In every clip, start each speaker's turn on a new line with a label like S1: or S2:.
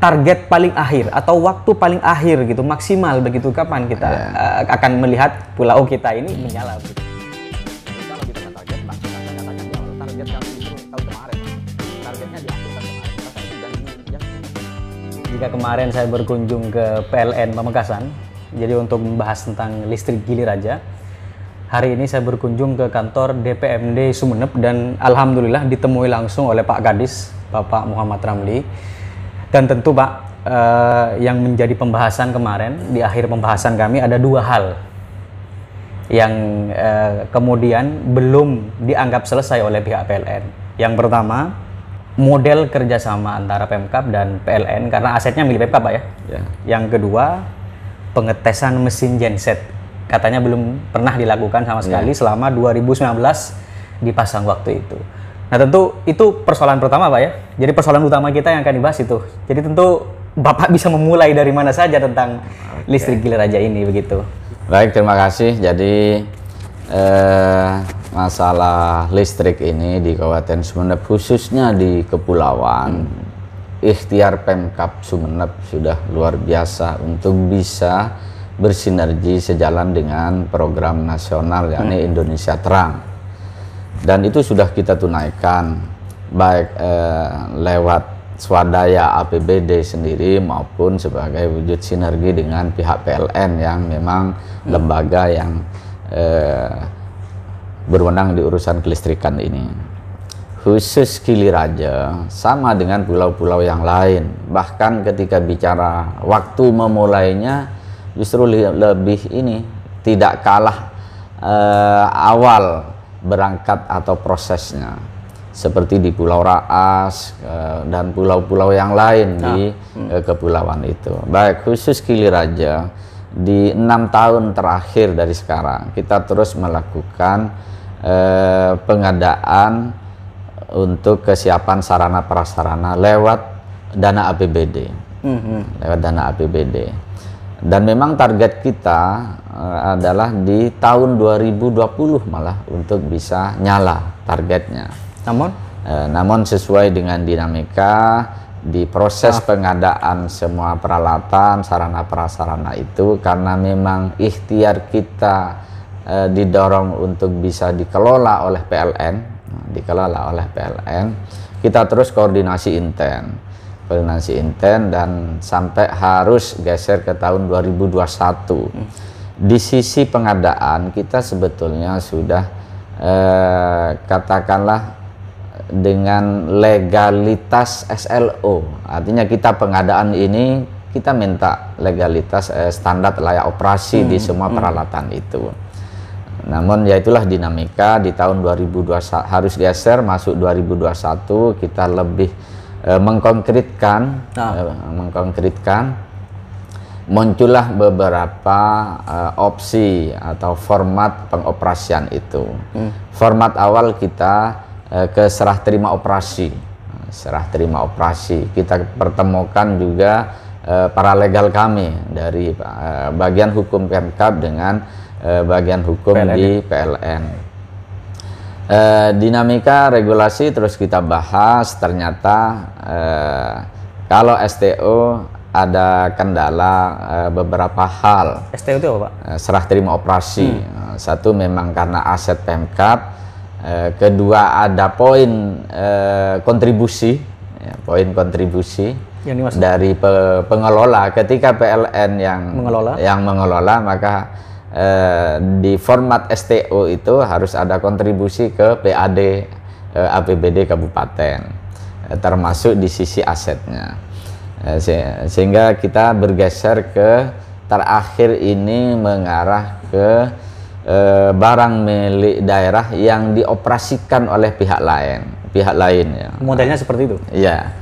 S1: target paling akhir atau waktu paling akhir gitu maksimal begitu kapan kita akan melihat pulau kita ini menyala begitu. Kalau kita target Pak, kita katakan di awal target kami itu tahun kemarin Pak. Targetnya di akhir tahun kemarin. Jika kemarin saya berkunjung ke PLN Pamekasan, jadi untuk membahas tentang listrik gilir aja, hari ini saya berkunjung ke kantor DPMD Sumeneb dan alhamdulillah ditemui langsung oleh Pak Kadis, Bapak Muhammad Ramli. Dan tentu Pak, yang menjadi pembahasan kemarin, di akhir pembahasan kami ada dua hal yang kemudian belum dianggap selesai oleh pihak PLN. Yang pertama, model kerjasama antara Pemkab dan PLN, karena asetnya milik Pemkab Pak ya. Yang kedua, pengetesan mesin genset. Katanya belum pernah dilakukan sama sekali selama 2019 dipasang waktu itu. Nah tentu itu persoalan pertama Pak ya. Jadi persoalan utama kita yang akan dibahas itu. Jadi tentu Bapak bisa memulai dari mana saja tentang listrik gilir aja ini begitu.
S2: Baik, terima kasih. Jadi masalah listrik ini di Kabupaten Sumeneb khususnya di Kepulauan, ikhtiar Pemkab Sumeneb sudah luar biasa untuk bisa bersinergi sejalan dengan program nasional yakni Indonesia Terang. Dan itu sudah kita tunaikan baik lewat swadaya APBD sendiri maupun sebagai wujud sinergi dengan pihak PLN yang memang lembaga yang berwenang di urusan kelistrikan ini. Khusus Giliraja sama dengan pulau-pulau yang lain, bahkan ketika bicara waktu memulainya justru lebih ini tidak kalah awal berangkat atau prosesnya seperti di Pulau Raas dan pulau-pulau yang lain di kepulauan itu. Baik, khusus Giliraja di 6 tahun terakhir dari sekarang kita terus melakukan pengadaan untuk kesiapan sarana prasarana lewat dana APBD. Lewat dana APBD. Dan memang target kita adalah di tahun 2020 malah untuk bisa nyala targetnya. Namun sesuai dengan dinamika di proses pengadaan semua peralatan sarana prasarana itu, karena memang ikhtiar kita didorong untuk bisa dikelola oleh PLN, kita terus koordinasi intens dan sampai harus geser ke tahun 2021. Di sisi pengadaan kita sebetulnya sudah katakanlah dengan legalitas SLO, artinya kita pengadaan ini kita minta legalitas standar layak operasi di semua peralatan itu. Namun ya itulah dinamika di tahun 2021 harus geser masuk 2021 kita lebih mengkonkretkan muncullah beberapa opsi atau format pengoperasian itu. Format awal kita ke serah terima operasi. Kita pertemukan juga para legal kami dari bagian hukum Pemkab dengan bagian hukum PLN. Di PLN. Dinamika regulasi terus kita bahas, ternyata kalau STO ada kendala beberapa hal.
S1: STO itu apa Pak?
S2: Serah terima operasi. Satu memang karena aset Pemkab, kedua ada poin kontribusi, poin kontribusi dari pengelola. Ketika PLN yang mengelola maka di format STO itu harus ada kontribusi ke PAD APBD Kabupaten, termasuk di sisi asetnya. Sehingga kita bergeser ke terakhir ini mengarah ke barang milik daerah yang dioperasikan oleh pihak lain ya.
S1: Modelnya seperti itu?
S2: Iya.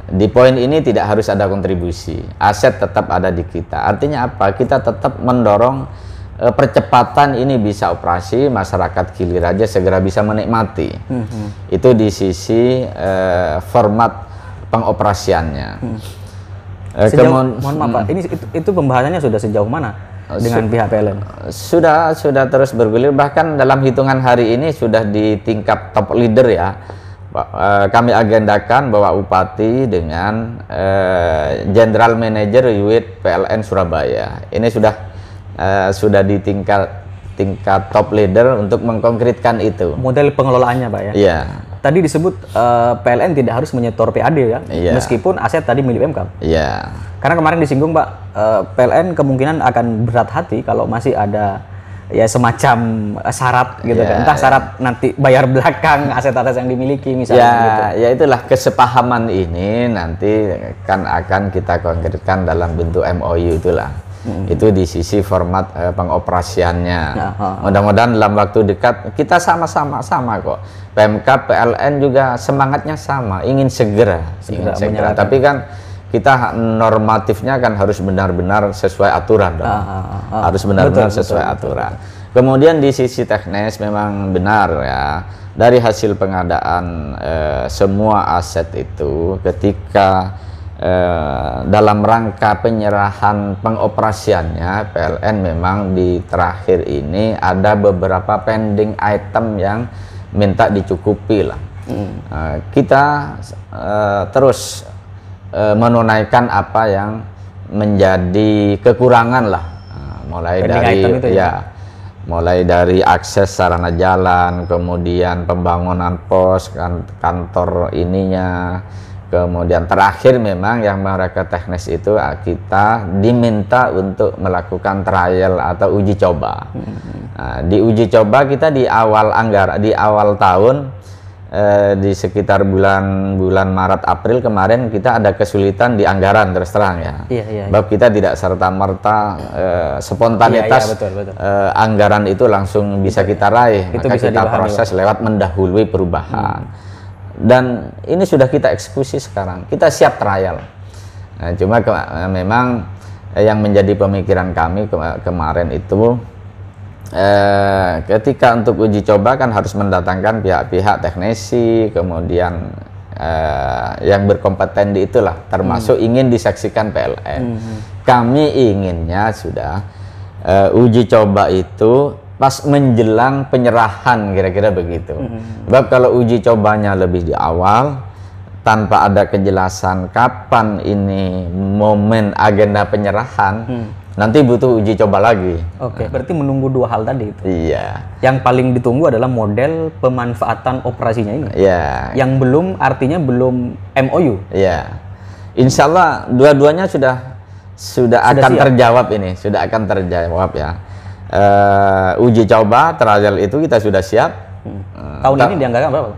S2: Di poin ini tidak harus ada kontribusi, aset tetap ada di kita. Artinya apa? Kita tetap mendorong percepatan ini bisa operasi, masyarakat Giliraja segera bisa menikmati. Itu di sisi format pengoperasiannya.
S1: Mohon maaf Pak, itu pembahasannya sudah sejauh mana dengan pihak PLN?
S2: Sudah terus bergulir, bahkan dalam hitungan hari ini sudah di tingkat top leader ya. kami agendakan Bapak Bupati dengan General Manager UIT PLN Surabaya. Ini sudah di tingkat top leader untuk mengkonkretkan itu.
S1: Model pengelolaannya, Pak ya?
S2: Iya.
S1: Tadi disebut PLN tidak harus menyetor PAD ya,
S2: Iya.
S1: meskipun aset tadi milik Pemkab.
S2: Iya.
S1: Karena kemarin disinggung Pak, PLN kemungkinan akan berat hati kalau masih ada ya semacam syarat gitu kan, entah syarat nanti bayar belakang aset-aset yang dimiliki misalnya gitu.
S2: Ya itulah kesepahaman ini nanti kan akan kita konkretkan dalam bentuk MOU itulah. Itu di sisi format pengoperasiannya. Mudah-mudahan dalam waktu dekat kita sama kok. Pemkab, PLN juga semangatnya sama, ingin segera. Tapi kan kita normatifnya kan harus benar-benar sesuai aturan dong. Harus benar-benar sesuai aturan. Kemudian di sisi teknis memang benar ya, dari hasil pengadaan semua aset itu ketika dalam rangka penyerahan pengoperasiannya PLN memang di terakhir ini ada beberapa pending item yang minta dicukupi lah. Kita terus menunaikan apa yang menjadi kekurangan lah, mulai dari akses sarana jalan, kemudian pembangunan pos kantor ininya, kemudian terakhir memang yang mereka teknis itu kita diminta untuk melakukan trial atau uji coba. Di uji coba kita di awal tahun di sekitar bulan Maret April kemarin kita ada kesulitan di anggaran terus terang ya. Sebab kita tidak serta-merta spontanitas
S1: betul.
S2: Anggaran itu langsung bisa kita raih,
S1: Itu
S2: maka
S1: bisa
S2: kita
S1: dipahami,
S2: proses lewat mendahului perubahan. Dan ini sudah kita eksekusi sekarang, kita siap trial. Cuma memang yang menjadi pemikiran kami kemarin itu ketika untuk uji coba kan harus mendatangkan pihak-pihak teknisi, kemudian yang berkompeten di itulah, termasuk ingin disaksikan PLN. Kami inginnya sudah uji coba itu pas menjelang penyerahan, kira-kira begitu. Sebab kalau uji cobanya lebih di awal tanpa ada kejelasan kapan ini momen agenda penyerahan, nanti butuh uji coba lagi.
S1: Berarti menunggu dua hal tadi itu.
S2: Iya.
S1: Yang paling ditunggu adalah model pemanfaatan operasinya ini.
S2: Iya.
S1: Yang artinya belum MOU.
S2: Iya. Insya Allah dua-duanya sudah akan
S1: siap.
S2: terjawab ini, sudah akan terjawab ya. Uji coba trial itu kita sudah siap.
S1: Tahun ini dianggarkan berapa?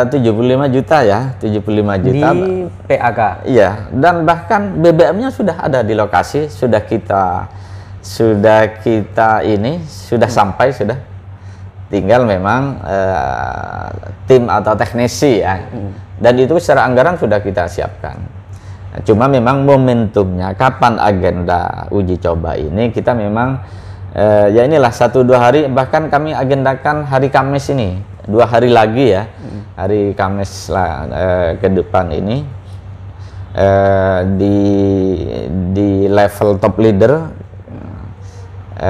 S2: 75 juta ya, 75 juta
S1: di PAK.
S2: Iya, dan bahkan BBM-nya sudah ada di lokasi, sudah kita sampai, sudah tinggal memang tim atau teknisi ya. Dan itu secara anggaran sudah kita siapkan. Cuma memang momentumnya kapan agenda uji coba ini kita memang ya inilah 1-2 hari, bahkan kami agendakan hari Kamis ini 2 hari lagi ya, hari Kamis lah ke depan ini di level top leader.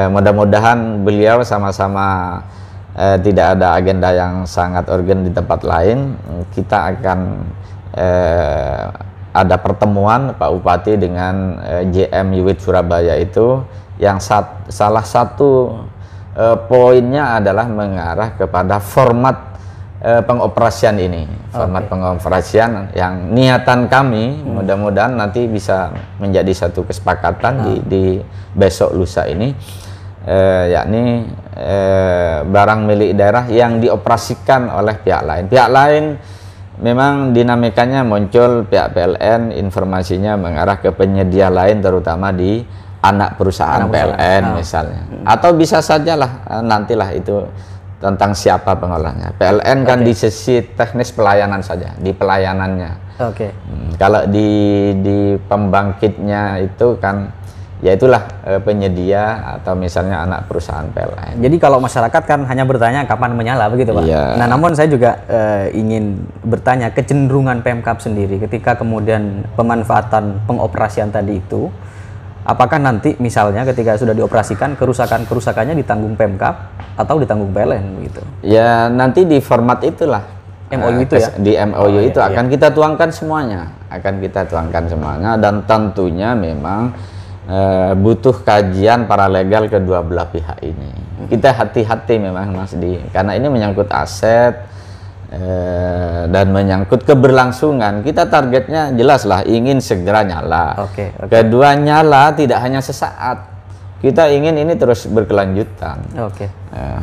S2: Mudah-mudahan beliau sama-sama tidak ada agenda yang sangat urgent di tempat lain. Kita akan ada pertemuan Pak Bupati dengan JM UIT Surabaya itu, yang salah satu poinnya adalah mengarah kepada format pengoperasian ini, format pengoperasian yang niatan kami mudah-mudahan nanti bisa menjadi satu kesepakatan di besok lusa ini, yakni barang milik daerah yang dioperasikan oleh pihak lain. Pihak lain memang dinamikanya muncul, pihak PLN informasinya mengarah ke penyedia lain, terutama di anak perusahaan PLN misalnya, atau bisa sajalah nantilah itu tentang siapa pengolahnya. PLN kan di sisi teknis pelayanan saja, di pelayanannya. Kalau di pembangkitnya itu kan ya itulah penyedia atau misalnya anak perusahaan PLN.
S1: Jadi kalau masyarakat kan hanya bertanya kapan menyala begitu Pak. Nah namun saya juga ingin bertanya kecenderungan Pemkab sendiri ketika kemudian pemanfaatan pengoperasian tadi itu, apakah nanti misalnya ketika sudah dioperasikan kerusakannya ditanggung Pemkab atau ditanggung PLN gitu?
S2: Ya nanti di format itulah
S1: MOU itu ya?
S2: Di MOU itu
S1: iya,
S2: akan kita tuangkan semuanya, dan tentunya memang butuh kajian paralegal kedua belah pihak ini. Kita hati-hati memang Mas karena ini menyangkut aset dan menyangkut keberlangsungan. Kita targetnya jelas lah, ingin segera nyala. Kedua, nyala tidak hanya sesaat. Kita ingin ini terus berkelanjutan.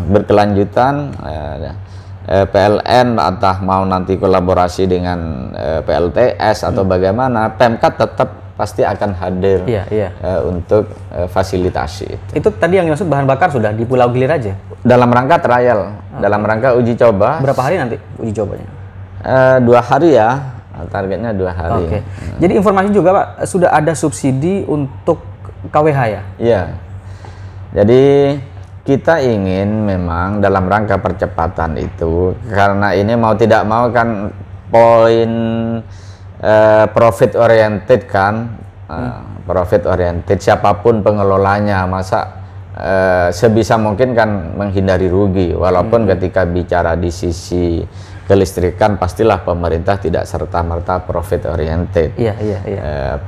S2: Berkelanjutan. PLN atau mau nanti kolaborasi dengan PLTS atau bagaimana, Pemkab tetap pasti akan hadir untuk fasilitasi.
S1: Itu tadi yang dimaksud bahan bakar sudah di Pulau Gilir aja?
S2: Dalam rangka trial, dalam rangka uji coba.
S1: Berapa hari nanti uji cobanya?
S2: 2 hari ya, targetnya 2 hari.
S1: Jadi informasi juga Pak, sudah ada subsidi untuk KWH ya?
S2: Iya. Jadi kita ingin memang dalam rangka percepatan itu, karena ini mau tidak mau kan poin profit oriented kan, profit oriented, siapapun pengelolanya masa sebisa mungkin kan menghindari rugi, walaupun ketika bicara di sisi kelistrikan pastilah pemerintah tidak serta-merta profit oriented.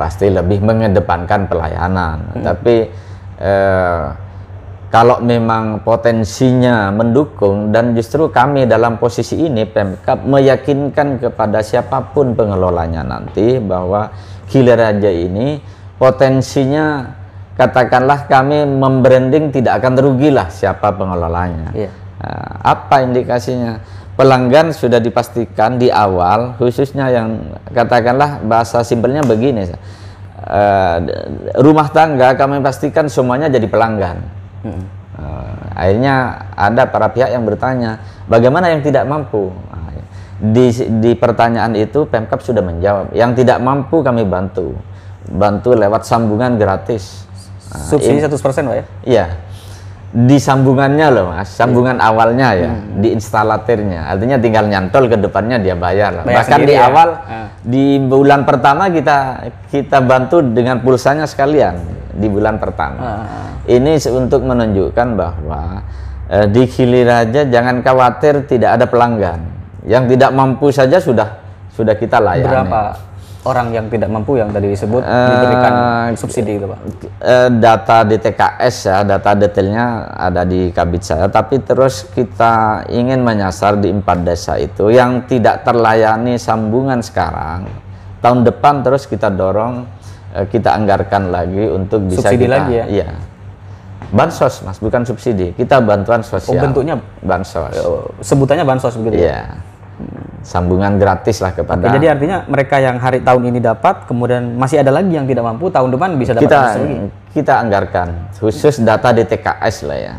S2: Pasti lebih mengedepankan pelayanan. Tapi kalau memang potensinya mendukung, dan justru kami dalam posisi ini Pemkab meyakinkan kepada siapapun pengelolanya nanti bahwa Gilir Raja ini potensinya, katakanlah kami membranding tidak akan rugilah siapa pengelolanya. Apa indikasinya? Pelanggan sudah dipastikan di awal, khususnya yang katakanlah bahasa simpelnya begini, rumah tangga kami pastikan semuanya jadi pelanggan. Akhirnya ada para pihak yang bertanya, bagaimana yang tidak mampu? Di pertanyaan itu Pemkab sudah menjawab, yang tidak mampu kami bantu lewat sambungan gratis.
S1: Subsidi 100% Pak ya?
S2: Iya, di sambungannya loh Mas, sambungan awalnya ya, di instalatirnya, artinya tinggal nyantol, ke depannya dia bayar. Bahkan di awal, di bulan pertama kita bantu dengan pulsanya sekalian di bulan pertama. Ini untuk menunjukkan bahwa di Gilir Raja jangan khawatir tidak ada pelanggan. Yang tidak mampu saja sudah kita layani.
S1: Berapa orang yang tidak mampu yang tadi disebut diberikan subsidi itu Pak?
S2: Data DTKS ya, data detailnya ada di kabit saya, tapi terus kita ingin menyasar di 4 desa itu yang tidak terlayani sambungan sekarang. Tahun depan terus kita dorong, kita anggarkan lagi untuk bisa
S1: subsidi lagi ya?
S2: Iya. Bansos Mas, bukan subsidi, kita bantuan sosial.
S1: Bentuknya
S2: bansos.
S1: Sebutannya bansos begitu
S2: ya? Sambungan gratis lah kepada.
S1: Jadi artinya mereka yang tahun ini dapat, kemudian masih ada lagi yang tidak mampu, tahun depan bisa dapat lagi.
S2: Kita anggarkan khusus data DTKS lah ya,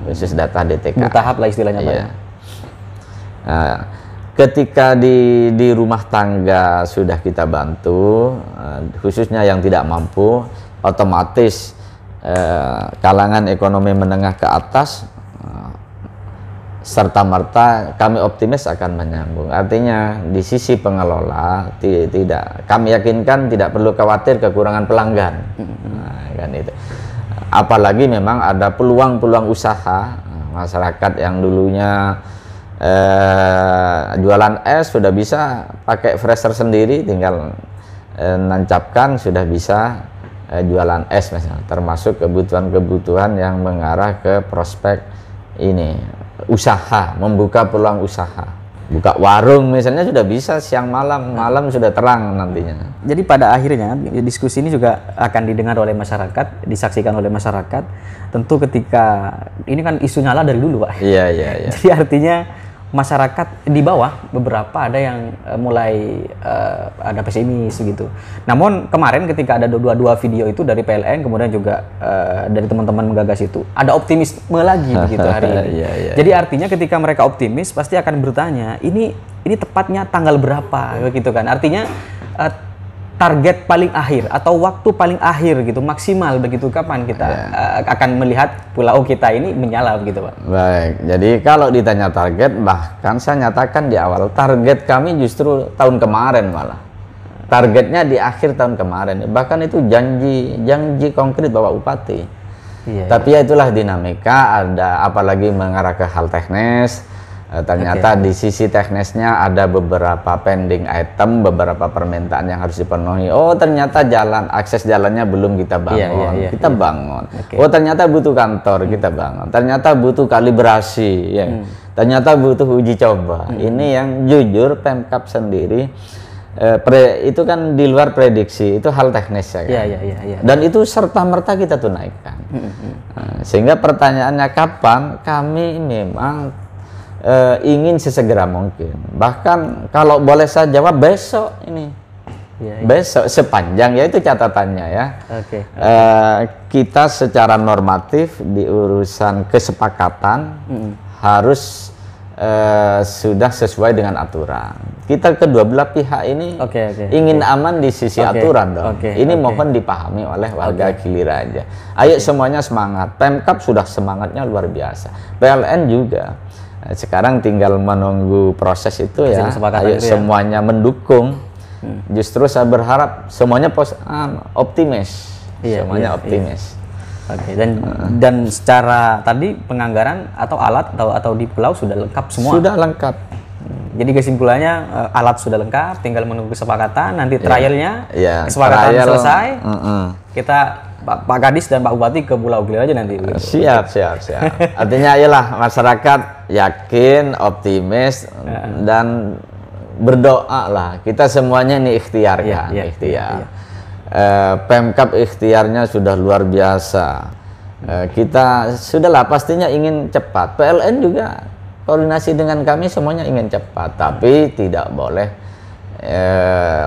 S2: khusus data DTKS.
S1: Bertahap lah istilahnya Pak.
S2: Nah, ketika di rumah tangga sudah kita bantu, khususnya yang tidak mampu, otomatis kalangan ekonomi menengah ke atas serta-merta kami optimis akan menyambung. Artinya di sisi pengelola kami yakinkan tidak perlu khawatir kekurangan pelanggan. Kan itu. Apalagi memang ada peluang-peluang usaha masyarakat yang dulunya jualan es sudah bisa pakai fresher sendiri, tinggal nancapkan sudah bisa jualan es misalnya, termasuk kebutuhan-kebutuhan yang mengarah ke prospek ini usaha, membuka peluang usaha, buka warung misalnya sudah bisa siang malam sudah terang nantinya.
S1: Jadi pada akhirnya diskusi ini juga akan didengar oleh masyarakat, disaksikan oleh masyarakat. Tentu ketika ini kan isu nyala dari dulu Pak.
S2: Iya.
S1: Jadi artinya masyarakat di bawah beberapa ada yang mulai ada pesimis gitu. Namun kemarin ketika ada dua video itu dari PLN, kemudian juga dari teman-teman menggagas itu, ada optimisme lagi begitu hari ini. Jadi artinya ketika mereka optimis pasti akan bertanya, ini tepatnya tanggal berapa begitu kan? Artinya target paling akhir atau waktu paling akhir gitu maksimal begitu, kapan kita akan melihat pulau kita ini menyala begitu Pak?
S2: Baik, jadi kalau ditanya target, bahkan saya nyatakan di awal, target kami justru tahun kemarin malah. Targetnya di akhir tahun kemarin, bahkan itu janji konkret Bapak Bupati. Tapi ya itulah dinamika, ada apalagi mengarah ke hal teknis, Ternyata di sisi teknisnya ada beberapa pending item, beberapa permintaan yang harus dipenuhi. Oh, ternyata akses jalannya belum kita bangun, kita bangun. Oh, ternyata butuh kantor, kita bangun. Ternyata butuh kalibrasi, ya. Ternyata butuh uji coba. Ini yang jujur Pemkab sendiri itu kan di luar prediksi, itu hal teknis ya kan? Dan itu serta-merta kita tunaikan. Sehingga pertanyaannya kapan, kami memang ingin sesegera mungkin. Bahkan kalau boleh saya jawab besok ini. Besok sepanjang, ya itu catatannya ya. Kita secara normatif di urusan kesepakatan harus sudah sesuai dengan aturan. Kita kedua belah pihak ini ingin aman di sisi aturan dong. Ini mohon dipahami oleh warga Gili Raja. Ayo semuanya semangat. Pemkab sudah semangatnya luar biasa. PLN juga. Sekarang tinggal menunggu proses itu ya. Ayo semuanya mendukung. Justru saya berharap semuanya optimis. Semuanya optimis.
S1: Dan secara tadi penganggaran atau alat atau di pulau sudah lengkap semua.
S2: Sudah lengkap.
S1: Jadi kesimpulannya alat sudah lengkap, tinggal menunggu kesepakatan. Nanti trialnya, kesepakatan selesai. Kita Pak Kadis dan Pak Bupati ke Pulau Gili Raja nanti.
S2: Siap. Artinya ayolah masyarakat yakin, optimis dan berdoa lah. Kita semuanya ini ikhtiar kan, ikhtiar. Pemkab ikhtiarnya sudah luar biasa. Kita sudahlah pastinya ingin cepat. PLN juga koordinasi dengan kami semuanya ingin cepat, tapi tidak boleh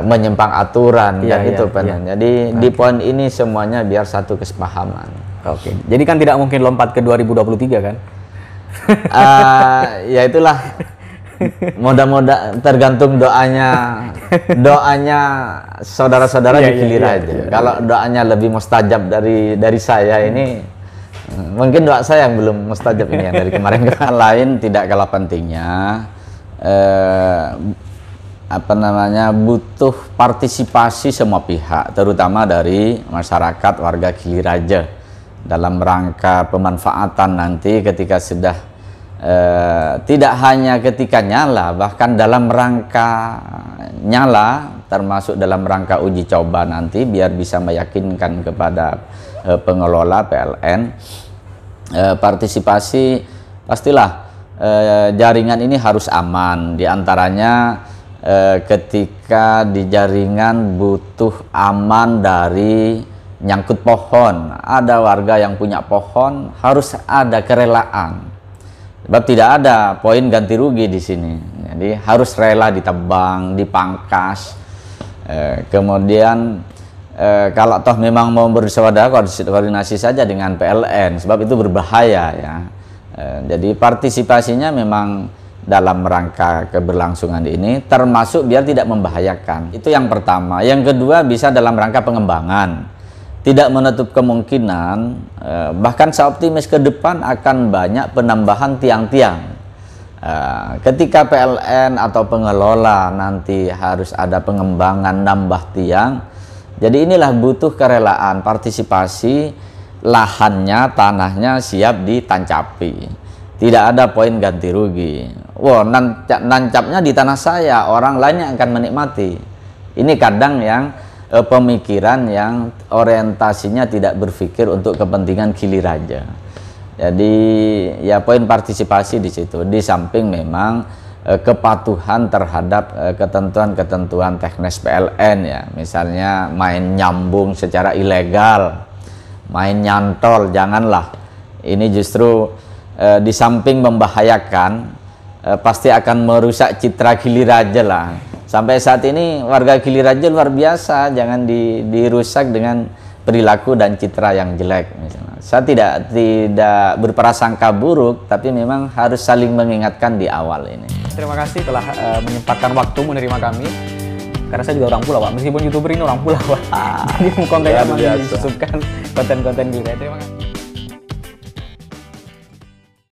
S2: menyimpang aturan dan itu pentingnya. Jadi di poin ini semuanya biar satu kesepahaman.
S1: Jadi kan tidak mungkin lompat ke 2023 kan?
S2: Ya itulah. Moga-moga tergantung doanya saudara-saudara di Gili Raja. Kalau doanya lebih mustajab dari saya ini, mungkin doa saya yang belum mustajab ini yang dari kemarin ke lain tidak kalah pentingnya. Butuh partisipasi semua pihak, terutama dari masyarakat warga Gili Raja dalam rangka pemanfaatan nanti ketika sudah tidak hanya ketika nyala, bahkan dalam rangka nyala, termasuk dalam rangka uji coba nanti, biar bisa meyakinkan kepada pengelola PLN. Partisipasi pastilah jaringan ini harus aman, diantaranya ketika di jaringan butuh aman dari nyangkut pohon. Ada warga yang punya pohon, harus ada kerelaan. Sebab tidak ada poin ganti rugi di sini. Jadi harus rela ditebang, dipangkas. Kemudian kalau toh memang mau bersaudara, koordinasi saja dengan PLN, sebab itu berbahaya ya. Jadi partisipasinya memang dalam rangka keberlangsungan ini, termasuk biar tidak membahayakan. Itu yang pertama. Yang kedua bisa dalam rangka pengembangan. Tidak menutup kemungkinan, bahkan saya optimis ke depan akan banyak penambahan tiang-tiang. Ketika PLN atau pengelola nanti harus ada pengembangan nambah tiang, jadi inilah butuh kerelaan, partisipasi, lahannya, tanahnya siap ditancapi. Tidak ada poin ganti rugi. Wow, nancapnya di tanah saya, orang lain yang akan menikmati. Ini kadang yang pemikiran yang orientasinya tidak berpikir untuk kepentingan Gili Raja. Jadi ya poin partisipasi di situ, di samping memang kepatuhan terhadap ketentuan-ketentuan teknis PLN ya. Misalnya main nyambung secara ilegal, main nyantol, janganlah. Ini justru di samping membahayakan, pasti akan merusak citra Gili Raja lah. Sampai saat ini warga Gili Raja luar biasa, jangan dirusak dengan perilaku dan citra yang jelek misalnya. Saya tidak berprasangka buruk, tapi memang harus saling mengingatkan di awal ini.
S1: Terima kasih telah menyempatkan waktu menerima kami. Karena saya juga orang pulau, Pak. Meskipun YouTuber ini orang pulau, Pak. Jadi kontennya memang disusupkan konten-konten Gili Raja. Terima kasih.